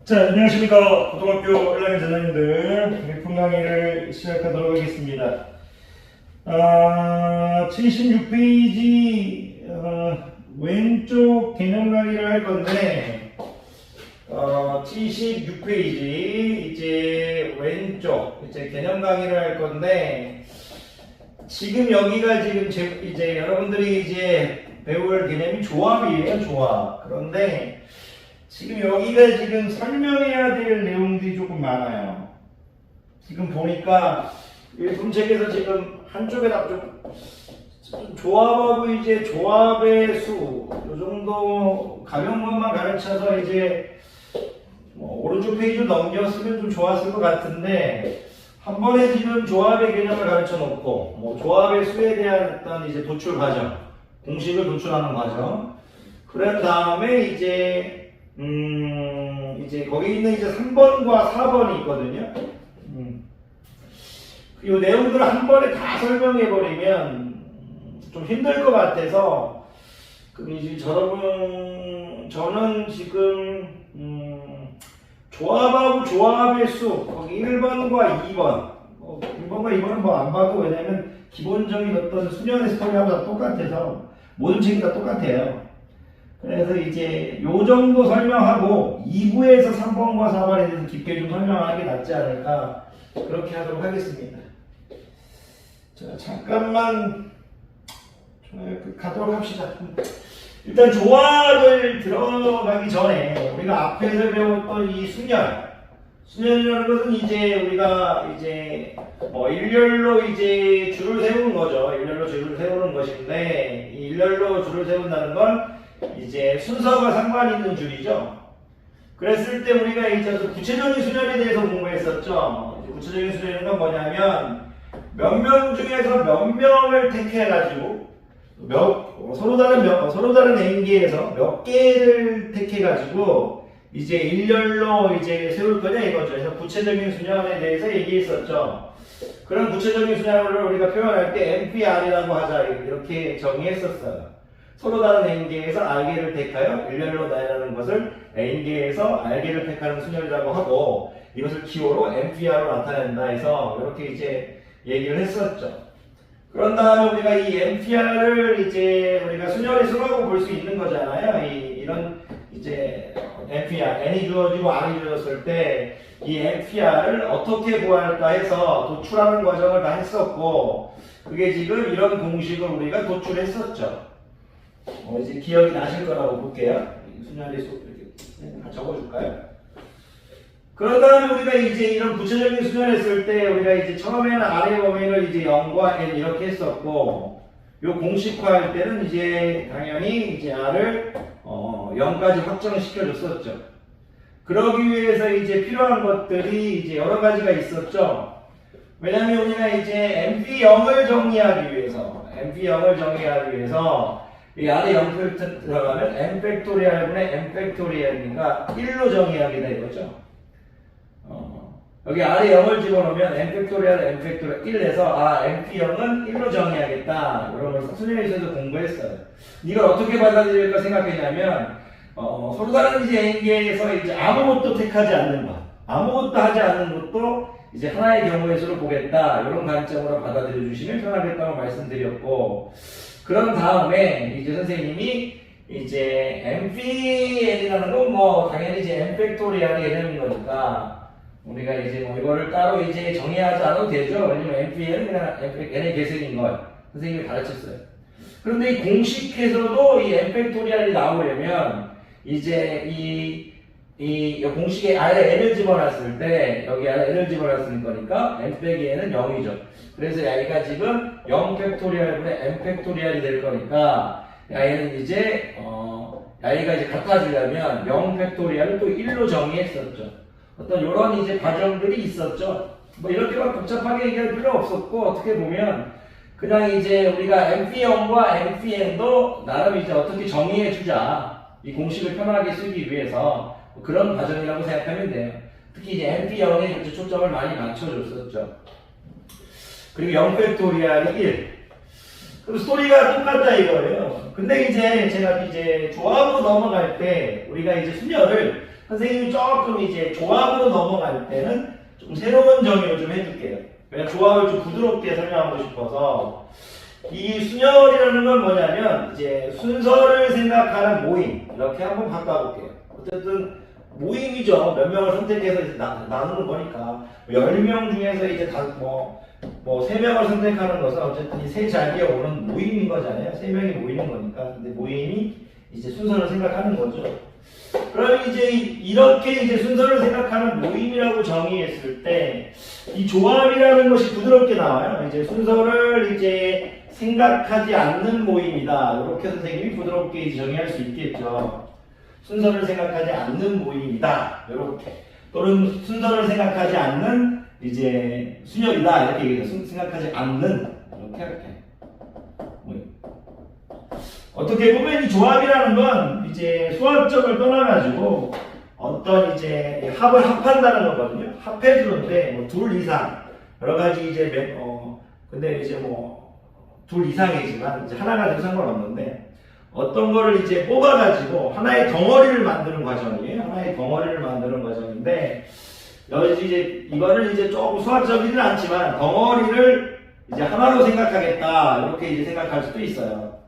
자, 안녕하십니까. 고등학교 1학년 전형님들 일품 강의를 시작하도록 하겠습니다. 76페이지 왼쪽 개념 강의를 할 건데 76페이지 이제 왼쪽 이제 개념 강의를 할 건데 지금 여기가 지금 이제 여러분들이 이제 배울 개념이 조합이에요, 조합. 그런데 지금 여기가 지금 설명해야 될 내용들이 조금 많아요. 지금 보니까 일품책에서 지금 한쪽에다 좀 조합하고 이제 조합의 수, 요 정도 가벼운것만 가르쳐서 이제 오른쪽 페이지로 넘겼으면 좀 좋았을 것 같은데 한 번에 지금 조합의 개념을 가르쳐 놓고 조합의 수에 대한 어떤 이제 도출 과정, 공식을 도출하는 과정. 그런 다음에 이제 거기 있는 이제 3번과 4번이 있거든요. 이 내용들을 한 번에 다 설명해 버리면 좀 힘들 것 같아서 그럼 이제 저는 지금 조합하고 조합의 수 거기 1번과 2번 1번과 2번은 뭐 안 봐도 왜냐면 기본적인 어떤 수련의 스토리하고 다 똑같아서 모든 책이 다 똑같아요. 그래서 이제 요 정도 설명하고 2부에서 3번과 4번에 대해서 깊게 좀 설명하는 게 낫지 않을까 그렇게 하도록 하겠습니다. 자, 잠깐만 가도록 합시다. 일단 조합을 들어가기 전에 우리가 앞에서 배웠던 이 순열이라는 것은 이제 우리가 이제 일렬로 이제 줄을 세우는 거죠. 일렬로 줄을 세우는 것인데 이 일렬로 줄을 세운다는 건 이제 순서가 상관 있는 줄이죠. 그랬을 때 우리가 이제 구체적인 수련에 대해서 공부했었죠. 구체적인 수련은 뭐냐면 몇 명 중에서 몇 명을 택해가지고 서로 다른 N개에서 몇 개를 택해가지고 이제 일렬로 이제 세울 거냐 이거죠. 그래서 구체적인 수련에 대해서 얘기했었죠. 그런 구체적인 수련을 우리가 표현할 때 NPR이라고 하자 이렇게 정의했었어요. 서로 다른 N개에서 R개를 택하여 일렬로 나열하는 것을 N개에서 R개를 택하는 순열이라고 하고 이것을 기호로 NPR로 나타낸다 해서 이렇게 이제 얘기를 했었죠. 그런 다음에 우리가 이 NPR을 이제 우리가 순열의 수라고 볼 수 있는 거잖아요. 이런 이제 NPR, N이 주어지고 R이 주어졌을 때 이 NPR을 어떻게 구할까 해서 도출하는 과정을 다 했었고 그게 지금 이런 공식을 우리가 도출했었죠. 이제 기억이 나실 거라고 볼게요. 순열의 수 이렇게 적어줄까요? 그런 다음에 우리가 이제 이런 구체적인 수련을 했을 때 우리가 이제 처음에는 아래 범위를 이제 0과 n 이렇게 했었고 요 공식화할 때는 이제 당연히 이제 r을 0까지 확정시켜 줬었죠. 그러기 위해서 이제 필요한 것들이 이제 여러 가지가 있었죠. 왜냐면 우리가 이제 MP0을 정리하기 위해서 이 아래 0 들어가면 n 팩토리얼분의 n 팩토리얼인가 1로 정의하게 되죠. 여기 아래 0을 집어넣으면 n 팩토리얼 1에서 np0은 1로 정의하겠다. 이런 걸 수련에서도 공부했어요. 이걸 어떻게 받아들일까 생각했냐면 서로 다른 이제 n개에서 이제 아무것도 택하지 않는 것, 아무것도 하지 않는 것도 이제 하나의 경우의 수를 보겠다. 이런 관점으로 받아들여 주시면 편하겠다고 말씀드렸고 그런 다음에 이제 선생님이 이제 npn이라는 건 당연히 이제 n 팩토리얼의 개념인 거니까 우리가 이제 이거를 따로 이제 정의하지 않아도 되죠. 왜냐면 npn은 그냥 n의 계승인 걸 선생님이 가르쳤어요. 그런데 이 공식에서도 이 n 팩토리얼이 나오려면 이제 이 공식에 아래 n을 집어넣었을 때 여기 아래 n을 집어넣었을 거니까 n 빼기 n은 0이죠. 그래서 y가 지금 0 팩토리얼분의 n 팩토리얼이 될 거니까 y는 이제 y가 이제 같아지려면 0 팩토리얼을 또 1로 정의했었죠. 어떤 이런 이제 과정들이 있었죠. 이렇게 막 복잡하게 얘기할 필요 없었고 어떻게 보면 그냥 이제 우리가 np0과 npn도 나름 이제 어떻게 정의해 주자 이 공식을 편하게 쓰기 위해서 그런 과정이라고 생각하면 돼요. 특히 이제 np0에 이제 초점을 많이 맞춰줬었죠. 그리고 0 팩토리얼이 1. 그럼 스토리가 똑같다 이거예요. 근데 이제 제가 이제 조합으로 넘어갈 때 우리가 이제 순열을 선생님이 조금 이제 조합으로 넘어갈 때는 좀 새로운 정의를 좀 해줄게요. 그냥 조합을 좀 부드럽게 설명하고 싶어서 이 순열이라는 건 뭐냐면 이제 순서를 생각하는 모임 이렇게 한번 바꿔볼게요. 어쨌든 모임이죠. 몇 명을 선택해서 이제 나누는 거니까 10명 중에서 이제 뭐 3명을 선택하는 것은 어쨌든 이 세 자리에 오는 모임인 거잖아요. 3명이 모이는 거니까. 근데 모임이 이제 순서를 생각하는 거죠. 그럼 이제 이렇게 이제 순서를 생각하는 모임이라고 정의했을 때 이 조합이라는 것이 부드럽게 나와요. 이제 순서를 이제 생각하지 않는 모임이다. 이렇게 선생님이 부드럽게 정의할 수 있겠죠. 순서를 생각하지 않는 모임이다. 이렇게. 또는 순서를 생각하지 않는 이제 순열이다. 이렇게 얘기해서 생각하지 않는 이렇게 모임. 어떻게 보면 이 조합이라는 건 이제 수학적을 떠나가지고 어떤 이제 합을 합한다는 거거든요. 합해주는데 뭐 둘 이상 여러 가지 이제 근데 이제 뭐 둘 이상이지만 이제 하나가 돼도 상관없는데 어떤 거를 이제 뽑아가지고 하나의 덩어리를 만드는 과정이에요. 하나의 덩어리를 만드는 과정인데 여기 이제 이거를 이제 조금 수학적이진 않지만 덩어리를 이제 하나로 생각하겠다 이렇게 이제 생각할 수도 있어요.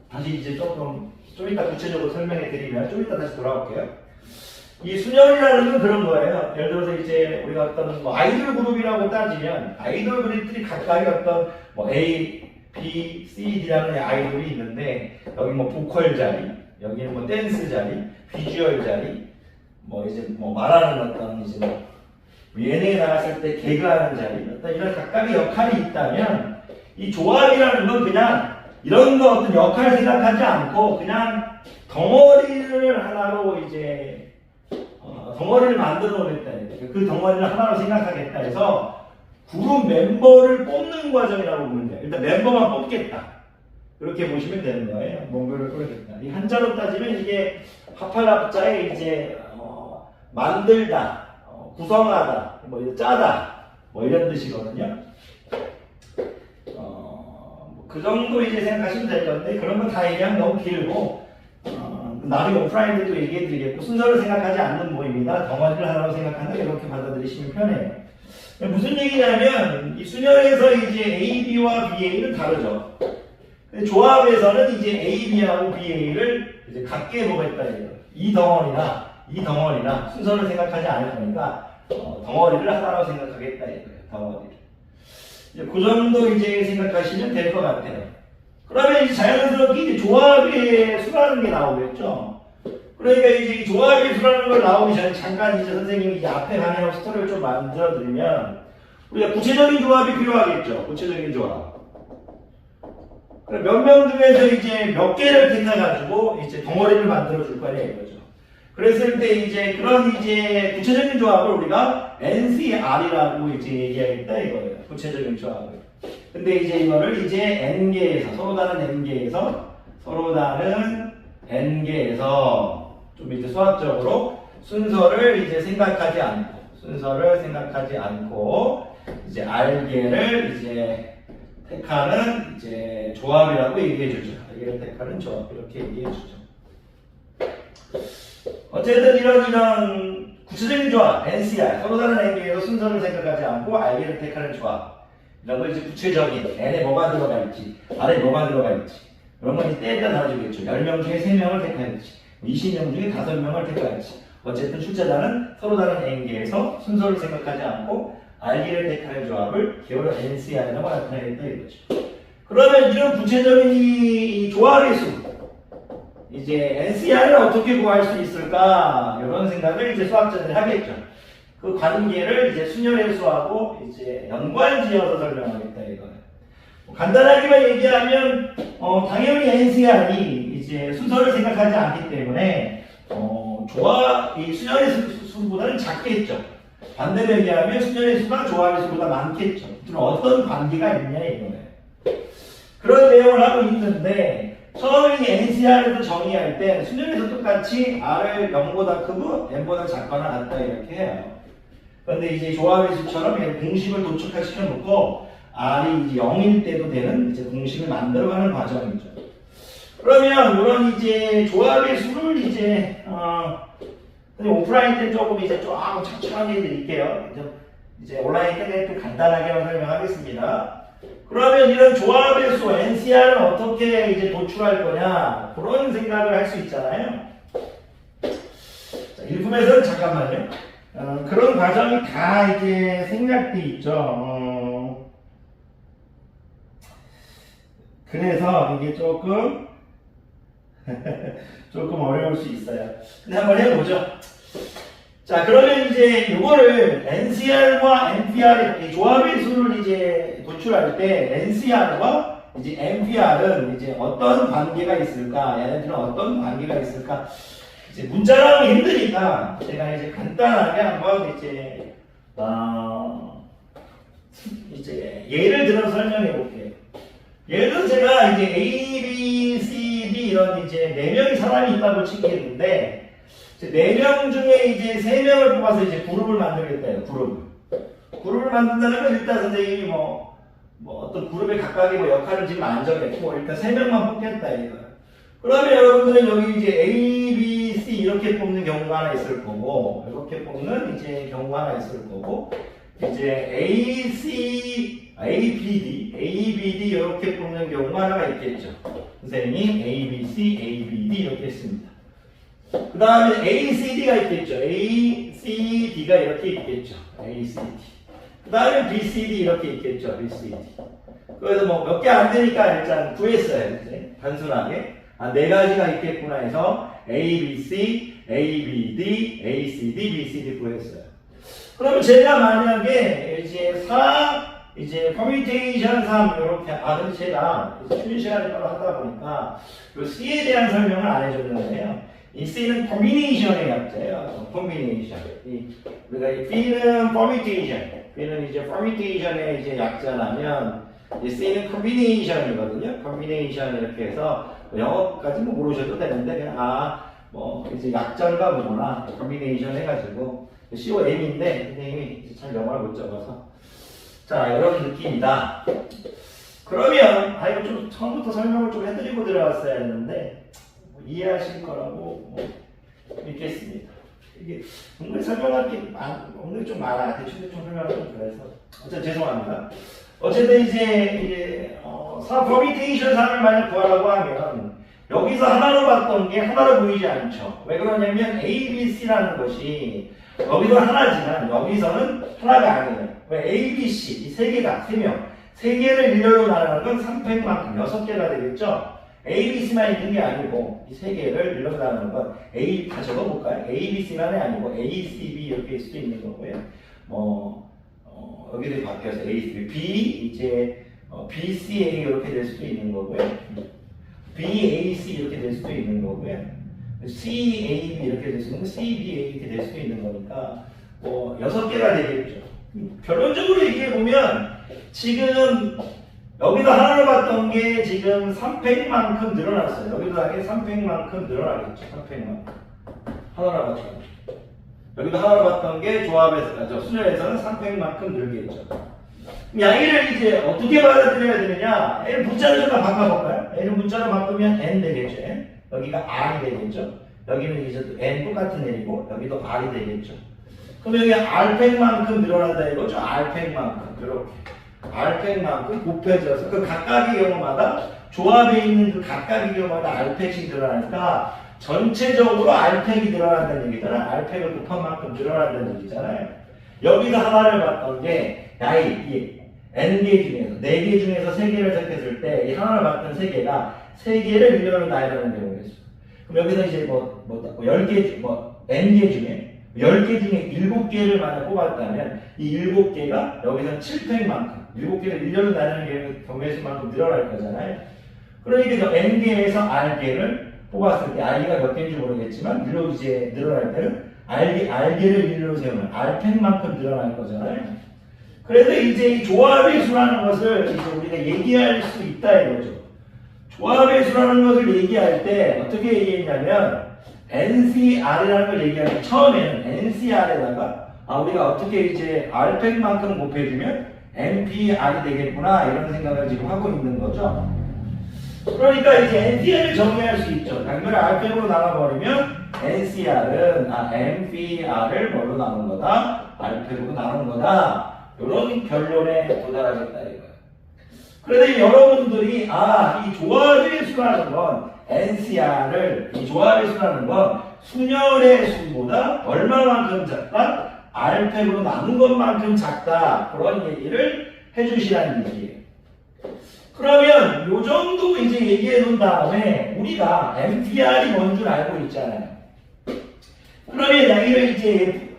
다시 이제 좀 이따 구체적으로 설명해 드리면 좀 이따 다시 돌아올게요. 이 순열이라는 건 그런 거예요. 예를 들어서 이제 우리가 어떤 뭐 아이돌 그룹이라고 따지면 아이돌 그룹들이 각각의 어떤 뭐 A, B, C, D라는 아이돌이 있는데 여기 뭐 보컬 자리, 여기는 뭐 댄스 자리, 비주얼 자리, 뭐 이제 뭐 말하는 어떤 이제 뭐 예능에 나갔을 때 개그하는 자리, 어떤 이런 각각의 역할이 있다면 이 조합이라는 건 그냥 이런 거 어떤 역할을 생각하지 않고 그냥 덩어리를 하나로 이제 덩어리를 만들어 놓겠다. 그 덩어리를 하나로 생각하겠다 해서 그룹 멤버를 뽑는 과정이라고 보면 돼요. 일단 멤버만 뽑겠다. 그렇게 보시면 되는 거예요. 뭔가를 뽑겠다. 이 한자로 따지면 이게 합할 합자에 이제 만들다, 구성하다, 뭐 짜다, 뭐 이런 뜻이거든요. 그 정도 이제 생각하시면 될 건데 그런 건 다 얘기하면 너무 길고 나중에 오프라인 때도 얘기해 드리겠고 순서를 생각하지 않는 모임이다. 덩어리를 하나로 생각한다. 이렇게 받아들이시면 편해요. 무슨 얘기냐면 이 순열에서 이제 A, B와 B, A는 다르죠. 근데 조합에서는 이제 A, B하고 B, A를 이제 같게 보겠다. 이 덩어리나 순서를 생각하지 않을 거니까 덩어리를 하나로 생각하겠다. 덩어리를. 그 정도 이제 생각하시면 될 것 같아요. 그러면 이제 자연스럽게 이제 조합의 수라는 게 나오겠죠. 그러니까 이제 이 조합의 수라는 걸 나오기 전에 잠깐 이제 선생님이 이제 앞에 강의하고 스토리를 좀 만들어 드리면 우리가 구체적인 조합이 필요하겠죠. 구체적인 조합. 몇 명 중에서 이제 몇 개를 택해가지고 이제 덩어리를 만들어 줄 거냐 이거죠. 그랬을 때 이제 그런 이제 구체적인 조합을 우리가 NCR이라고 이제 얘기하겠다 이거예요. 구체적인 조합을. 근데 이제 이거를 이제 N개에서 서로 다른 N개에서 좀 이제 수학적으로 순서를 생각하지 않고 이제 R개를 이제 택하는 이제 조합이라고 얘기해 주죠. R개를 택하는 조합 이렇게 얘기해 주죠. 어쨌든 이런 구체적인 조합 NCR 서로 다른 N개에서 순서를 생각하지 않고 R개를 택하는 조합. 이런 걸 이제 구체적인 N에 뭐가 들어가 있지, R에 뭐가 들어가 있지 이런 건 이제 때에다 달아주겠죠. 10명 중에 3명을 택할지 20명 중에 5명을 택할지 어쨌든 출제자는 서로 다른 N개에서 순서를 생각하지 않고 R개를 택하는 조합을 기호로 NCR이라고 나타내겠다 이거죠. 그러면 이런 구체적인 이 조합의 수 이제 NCR을 어떻게 구할 수 있을까 이런 생각을 이제 수학자들이 하겠죠. 그 관계를 이제 순열의 수하고 이제 연관지어서 설명하겠다 이거예요. 간단하게만 얘기하면 당연히 NCR이 이제 순서를 생각하지 않기 때문에 조합 이 순열의 수보다는 작겠죠. 반대로 얘기하면 순열의 수가 조합의 수보다 많겠죠. 어떤 관계가 있냐 이거예요. 그런 내용을 하고 있는데 처음에 이 NCR에서 정의할 때 순열에서 똑같이 R을 0보다 크고 N보다 작거나 같다 이렇게 해요. 그런데 이제 조합의 수처럼 공식을 도축시켜 놓고 R이 이제 0일 때도 되는 이제 공식을 만들어가는 과정이죠. 그러면 이런 이제 조합의 수를 이제 근데 오프라인 때 조금 이제 조금 천천히 드릴게요. 이제 온라인 때는 좀 간단하게 설명하겠습니다. 그러면 이런 조합의 수 NCR은 어떻게 이제 도출할 거냐 그런 생각을 할 수 있잖아요. 자, 일품에서는 잠깐만요. 그런 과정이 다 이제 생략돼 있죠. 그래서 이게 조금 어려울 수 있어요. 근데 한번 해보죠. 자, 그러면 이제 이거를 NCR과 NPR 조합의 수를 이제 도출할 때 NCR과 이제 NPR은 이제 어떤 관계가 있을까? 얘네들은 어떤 관계가 있을까? 이제 문자로 하면 힘드니까 제가 이제 간단하게 한번 이제 예를 들어서 설명해 볼게요. 예를 들어 제가 이제 A, B, C, D 이런 이제 4명의 사람이 있다고 치겠는데 4명 중에 이제 3명을 뽑아서 이제 그룹을 만들겠다요. 그룹을 만든다는 건 일단 선생님이 뭐 어떤 그룹의 각각의 뭐 역할을 지금 안 정했고 일단 3명만 뽑겠다 이거. 그러면 여러분들은 여기 이제 A, B, C 이렇게 뽑는 경우가 하나 있을 거고 이렇게 뽑는 이제 경우가 하나 있을 거고 이제 A, C, A, B, D 이렇게 뽑는 경우가 하나가 있겠죠. 선생님이 A, B, C, A, B, D 이렇게 했습니다. 그 다음에 A, C, D가 있겠죠. A, C, D가 이렇게 있겠죠. A, C, D. 그 다음에 B, C, D 이렇게 있겠죠. B, C, D. 그래서 뭐 몇 개 안 되니까 일단 구했어요. 이제 단순하게. 4가지가 있겠구나 해서 A, B, C, A, B, D, A, C, D, B, C, D 구했어요. 그러면 제가 만약에 이제 커뮤니케이션 3 이렇게 근데 제가 쉬는 시간에 따로 하다 보니까 이 C에 대한 설명을 안 해줬는데요. 이 C는 combination의 약자예요. combination. 우리가 이 B는 permutation. B는 이제 permutation의 이제 약자라면 이 C는 combination이거든요. combination 이렇게 해서 영어까지 뭐 모르셔도 되는데 그냥 뭐 이제 약자인가 뭐구나 combination 해가지고 COM인데 선생님이 잘 영어를 못 적어서 자 이런 느낌이다. 그러면 이거 좀 처음부터 설명을 좀 해드리고 들어갔어야 했는데 이해하실 거라고 믿겠습니다. 이게 분명히 설명할 게 오늘 좀 많아. 대충 설명을 좀 그래서 어쨌든 죄송합니다. 어쨌든 이제 퍼뮤테이션 3을 만약 구하라고 하면 여기서 하나로 봤던 게 하나로 보이지 않죠. 왜 그러냐면 A, B, C라는 것이 여기서 하나지만 여기서는 하나가 아니에요. 왜 A, B, C 이 3개가 3명 3개를 일렬로 나누는 건 3팩만큼 6개가 되겠죠. A, B, C만 있는 게 아니고 이 3개를 일렬로 나누는 건 A 다 적어볼까요? A, B, C만이 아니고 A, C, B 이렇게 일 수도 있는 거고요. 여기도 바뀌어서 A, C, B, 이제 B, C, A 이렇게 될 수도 있는 거고요. B, A, C 이렇게 될 수도 있는 거고요. C, A, B 이렇게 될 수 있는 거, C, B, A 이렇게 될 수도 있는 거니까 6개가 되겠죠. 결론적으로 얘기해 보면 지금 여기도 하나로 봤던 게 지금 3팩만큼 늘어났어요. 여기도 하게 3팩만큼 늘어나겠죠. 3팩만큼. 하나로 봤던 여기도 하나로 봤던 게 조합에서, 수열에서는 3팩만큼 늘겠죠. 양의를 이제 어떻게 받아들여야 되느냐? L 문자를 좀 바꿔볼까요? L 문자로 바꾸면 N 되겠죠. N. 여기가 R이 되겠죠. 여기는 이제 또 N 똑같은 L이고, 여기도 R이 되겠죠. 그럼 여기 R팩만큼 늘어난다 이거죠. R팩만큼. 이렇게. R팩만큼 곱해져서 그 각각의 경우마다 조합에 있는 그 각각의 경우마다 R팩씩 늘어나니까 전체적으로 R팩이 늘어난다는 얘기잖아요. R팩을 곱한 만큼 늘어난다는 얘기잖아요. 여기서 하나를 봤던 게 이 N개 중에서 4개 중에서 3개를 택했을 때 이 하나를 봤던 3개가 3개를 일렬로 나열하는 경우겠죠. 그럼 여기서 이제 10개 N개 중에 10개 중에 7개를 만약 뽑았다면 이 7개가 여기서 7팩만큼 7개를 일렬로 나누는 경우의 수만큼 늘어날 거잖아요. 그러니까 N개에서 R개를 뽑았을 때 R개가 몇 개인지 모르겠지만 일로 이제 늘어날 때는 R개를 일로 세우면 R팩만큼 늘어날 거잖아요. 그래서 이제 이 조합의 수라는 것을 이제 우리가 얘기할 수 있다 이거죠. 조합의 수라는 것을 얘기할 때 어떻게 얘기했냐면 NCR이라는 걸 얘기할 때 처음에는 NCR에다가 우리가 어떻게 이제 R팩만큼 곱해주면 NPR이 되겠구나 이런 생각을 지금 하고 있는 거죠. 그러니까 이제 NCR을 정의할 수 있죠. 이걸 RPM으로 나눠버리면 NCR은 MPR을 뭘로 나눈 거다? RPM으로 나눈 거다. 이런 결론에 도달하겠다 이거예요. 그런데 여러분들이 이 조합의 수라는 건 NCR을 이 조합의 수라는 건 순열의 수보다 얼마만큼 작다? RPM으로 나눈 것만큼 작다. 그런 얘기를 해주시라는 얘기예요. 그러면 요 정도 이제 얘기해 놓은 다음에 우리가 MPR이 뭔 줄 알고 있잖아요. 그러면 여기를 이제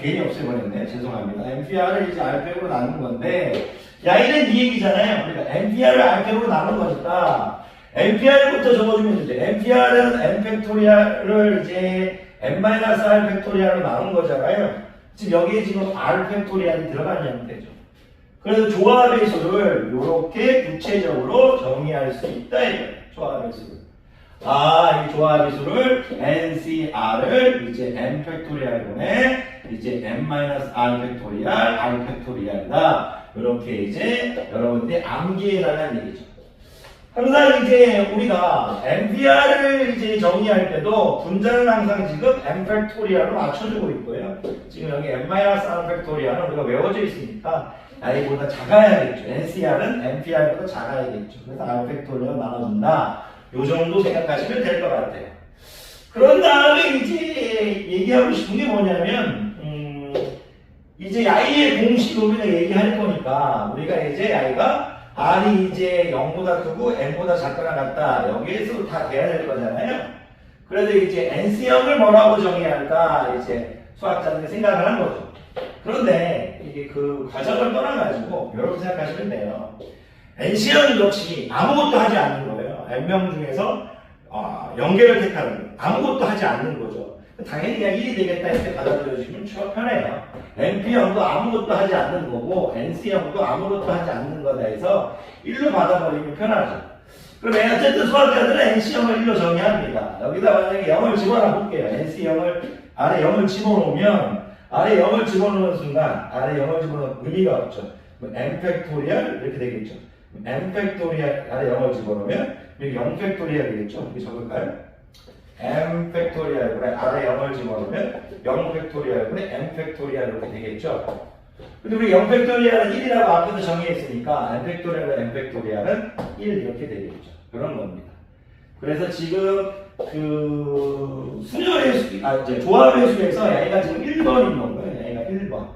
괜히 없애버렸네. 죄송합니다. MPR을 이제 RPM으로 나눈 건데 야이는 이 얘기잖아요. 그러니까 MPR을 RPM으로 나눈 거니까 MPR부터 적어주면 되죠. MPR은 M 팩토리얼을 이제 M-R 팩토리얼로 나눈 거잖아요. 지금 여기에 지금 R 팩토리얼이 들어간 형태죠. 그래서 조합의 수를 이렇게 구체적으로 정의할 수 있다 이거예요. 조합의 수를. 이 조합의 수를 NCR을 이제 M 팩토리얼분의 이제 M-R 팩토리얼 R 팩토리얼이다. 이렇게 이제 여러분들이 암기해달라는 얘기죠. 항상 이제 우리가 MPR을 이제 정의할 때도 분자는 항상 지금 M 팩토리얼로 맞춰주고 있고요. 지금 여기 M-R 팩토리얼은 우리가 외워져 있으니까 I보다 작아야겠죠. NCR은 MPR보다 작아야겠죠. 그래서 R 팩토리얼 나눠준다. 요 정도 생각하시면 될 것 같아요. 그런 다음에 이제 얘기하고 싶은 게 뭐냐면 이제 I의 공식을 우리가 얘기할 거니까 우리가 이제 I가 R이 이제 0보다 크고 M보다 작거나 같다. 여기에서 다 돼야 될 거잖아요. 그래서 이제 NC형을 뭐라고 정의할까 이제 수학자들이 생각을 한 거죠. 그런데 이게 그 과정을 떠나가지고 이렇게 생각하시면 돼요. NC형 역시 아무것도 하지 않는 거예요. N명 중에서 연계를 택하는 거예요. 아무것도 하지 않는 거죠. 당연히 그냥 1이 되겠다 이렇게 받아들여주시면 편해요. NP형도 아무것도 하지 않는 거고 NC형도 아무것도 하지 않는 거다 해서 1로 받아버리면 편하죠. 그럼 어쨌든 수학자들은 NC형을 1로 정의합니다. 여기다 만약에 0을 집어넣어 볼게요. NC형을 아래 0을 집어넣으면 아래 0을 집어넣는 순간 아래 0을 집어넣으면 의미가 없죠. M 팩토리얼 이렇게 되겠죠. M 팩토리얼 아래 0을 집어넣으면 여기 0 팩토리얼 되겠죠. 이렇게 적을까요? M 팩토리얼분의 아래 0을 집어넣으면 0 팩토리얼분의 M 팩토리얼 이렇게 되겠죠. 근데 우리 0 팩토리얼은 1이라고 앞에서 정의했으니까 M 팩토리얼과 M 팩토리얼은 1 이렇게 되겠죠. 그런 겁니다. 그래서 지금 그 수열의 수, 이제 조합의 수에서 얘가 지금 1번이 있는 거예요. 얘가 1번.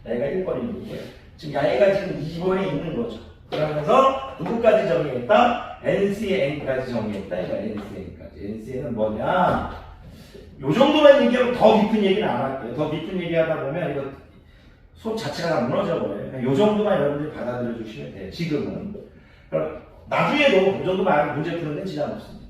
얘가 1번이 있는 거예요. 지금 얘가 지금 2번에 있는 거죠. 그러면서 누구까지 정의했다? NCN까지 정의했다. 이거 NCN까지. NCN은 뭐냐? 요 정도만 얘기하면 더 깊은 얘기는 안 할게요. 더 깊은 얘기하다 보면 이거 수업 자체가 다 무너져 버려요. 요 정도만 여러분들이 받아들여 주시면 돼요. 지금은. 그럼 나중에도 이 정도만 문제 푸는 데는 지장 없습니다.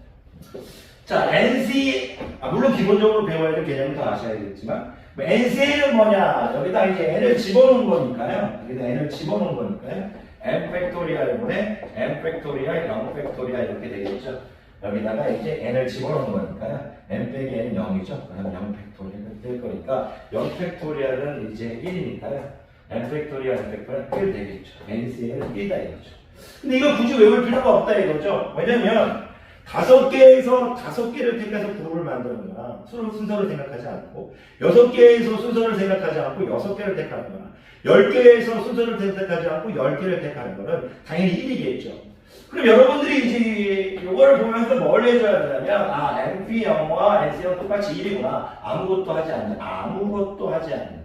자, NC, 물론 기본적으로 배워야 될 개념을 더 아셔야겠지만, NCN은 뭐냐? 여기다 이제 N을 집어넣은 거니까요. 여기다 N을 집어넣은 거니까요. M 팩토리얼분의 M 팩토리얼, 0 팩토리얼 이렇게 되겠죠. 여기다가 이제 N을 집어넣은 거니까요. M 빼기 N은 0이죠. 그럼 0 팩토리얼이 될 거니까 0 팩토리얼은 이제 1이니까요. M 팩토리얼, M 팩토리얼 1 되겠죠. NCN은 1이다 이거죠. 근데 이거 굳이 외울 필요가 없다 이거죠. 왜냐면 5개에서 5개를 택해서 그룹을 만드는 거나 순서를 생각하지 않고 6개에서 순서를 생각하지 않고 6개를 택하는 거나 10개에서 순서를 선택하지 않고 10개를 택하는 거는 당연히 1이겠죠. 그럼 여러분들이 이제 이거를 보면서 뭘 해줘야 되냐면 NP형과 NC형 똑같이 1이구나. 아무것도 하지 않는. 아무것도 하지 않는.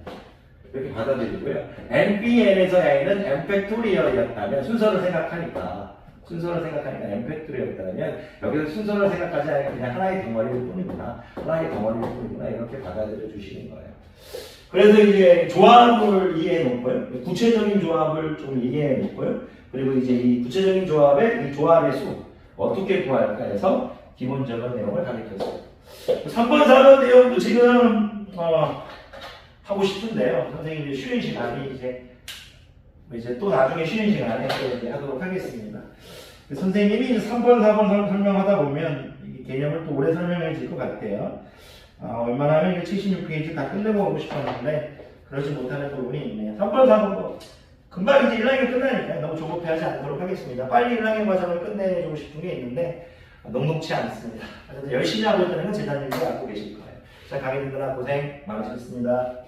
이렇게 받아들이고요. NPN에서 N은 M 팩토리얼이었다면 순서를 생각하니까 M 팩토리얼이었다면 여기서 순서를 생각하지 않으면 그냥 하나의 덩어리일 뿐이구나. 하나의 덩어리일 뿐이구나. 이렇게 받아들여 주시는 거예요. 그래서 이제 조합을 이해해 놓고요. 구체적인 조합을 좀 이해해 놓고요. 그리고 이제 이 구체적인 조합의 이 조합의 수 어떻게 구할까 해서 기본적인 내용을 가르쳤어요. 3번, 4번 내용도 지금 하고 싶은데요. 선생님이 쉬는 시간이 이제 또 나중에 쉬는 시간에 또 이제 하도록 하겠습니다. 선생님이 3번, 4번 설명하다 보면 이 개념을 또 오래 설명해 줄 것 같아요. 웬만하면 76페이지 다 끝내고 오고 싶었는데 그러지 못하는 부분이 있네요. 3번, 4번 금방 이제 1학년 끝나니까 너무 조급해하지 않도록 하겠습니다. 빨리 1학년 과정을 끝내주고 싶은 게 있는데 녹록치 않습니다. 그래서 열심히 하고 있다는 건 재단님이 알고 계실 거예요. 자, 강의 듣느라 고생 많으셨습니다.